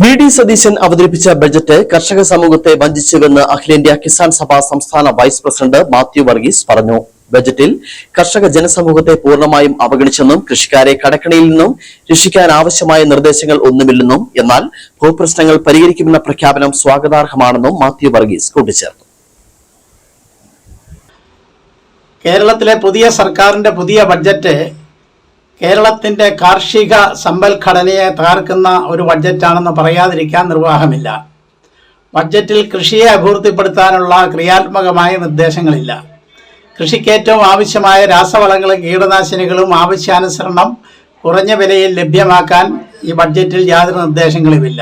VD. Satheesan അവതരിപ്പിച്ച budget കർഷക സമൂഹത്തെ വഞ്ചിച്ചുവെന്ന് അഖിലേന്ത്യാ കിസാൻ സഭ സംസ്ഥാന വൈസ് പ്രസിഡന്റ് മാത്യു വർഗീസ് പറഞ്ഞു. ബജറ്റിൽ കർഷക ജനസമൂഹത്തെ പൂർണ്ണമായും അവഗണിച്ചെന്നും കൃഷിക്കാരെ കടക്കണിയിൽ നിന്നും രക്ഷിക്കാൻ ആവശ്യമായ നിർദ്ദേശങ്ങൾ ഒന്നുമില്ലെന്നും എന്നാൽ ഭൂപ്രശ്നങ്ങൾ പരിഹരിക്കുമെന്ന പ്രഖ്യാപനം സ്വാഗതാർഹമാണെന്നും മാത്യു വർഗീസ് കൂട്ടിച്ചേർത്തു. കേരളത്തിലെ പുതിയ സർക്കാരിന്റെ പുതിയ ബഡ്ജറ്റ് കേരളത്തിന്റെ കാർഷിക സമ്പദ്ഘടനയെ തകർക്കുന്ന ഒരു ബഡ്ജറ്റാണെന്ന് പറയാതിരിക്കാൻ നിർവാഹമില്ല. ബഡ്ജറ്റിൽ കൃഷിയെ അഭിവൃദ്ധിപ്പെടുത്താനുള്ള ക്രിയാത്മകമായ നിർദ്ദേശങ്ങളില്ല. കൃഷിക്ക് ഏറ്റവും ആവശ്യമായ രാസവളങ്ങളും കീടനാശിനികളും ആവശ്യാനുസരണം കുറഞ്ഞ വിലയിൽ ലഭ്യമാക്കാൻ ഈ ബഡ്ജറ്റിൽ യാതൊരു നിർദ്ദേശങ്ങളുമില്ല.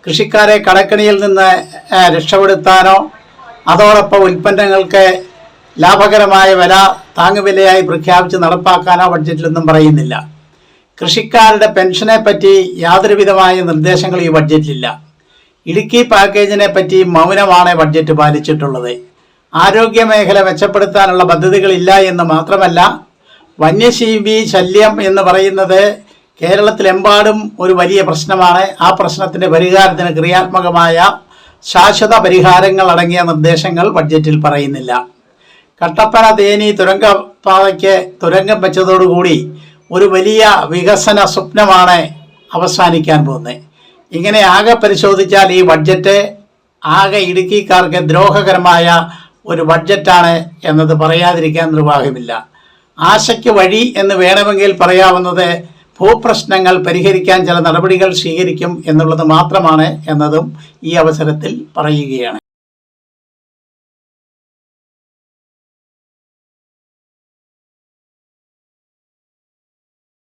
കൃഷിക്കാരെ കടക്കണിയിൽ നിന്ന് രക്ഷപ്പെടുത്താനോ അതോടൊപ്പം ഉൽപ്പന്നങ്ങൾക്ക് ലാഭകരമായ വില താങ്ങുവിലയായി പ്രഖ്യാപിച്ച് നടപ്പാക്കാനോ ബഡ്ജറ്റിലൊന്നും പറയുന്നില്ല. കൃഷിക്കാരുടെ പെൻഷനെ പറ്റി യാതൊരുവിധമായ നിർദ്ദേശങ്ങൾ ഈ ബഡ്ജറ്റിലില്ല. ഇടുക്കി പാക്കേജിനെ പറ്റി മൗനമാണ് ബഡ്ജറ്റ് പാലിച്ചിട്ടുള്ളത്. ആരോഗ്യ മേഖല മെച്ചപ്പെടുത്താനുള്ള പദ്ധതികളില്ല എന്ന് മാത്രമല്ല, വന്യജീവി ശല്യം എന്ന് പറയുന്നത് കേരളത്തിലെമ്പാടും ഒരു വലിയ പ്രശ്നമാണ്. ആ പ്രശ്നത്തിൻ്റെ പരിഹാരത്തിന് ക്രിയാത്മകമായ ശാശ്വത പരിഹാരങ്ങൾ അടങ്ങിയ നിർദ്ദേശങ്ങൾ ബഡ്ജറ്റിൽ പറയുന്നില്ല. കട്ടപ്പന തേനി തുരങ്കപാതയ്ക്ക് തുരങ്കം വെച്ചതോടുകൂടി ഒരു വലിയ വികസന സ്വപ്നമാണ് അവസാനിക്കാൻ പോകുന്നത്. ഇങ്ങനെ ആകെ പരിശോധിച്ചാൽ ഈ ബഡ്ജറ്റ് ആകെ ഇടുക്കിക്കാർക്ക് ദ്രോഹകരമായ ഒരു ബഡ്ജറ്റാണ് എന്നത് പറയാതിരിക്കാൻ നിർവാഹമില്ല. ആശയ്ക്ക് വഴി എന്ന് വേണമെങ്കിൽ പറയാവുന്നത് ഭൂപ്രശ്നങ്ങൾ പരിഹരിക്കാൻ ചില നടപടികൾ സ്വീകരിക്കും എന്നുള്ളത് മാത്രമാണ് എന്നതും ഈ അവസരത്തിൽ പറയുകയാണ്.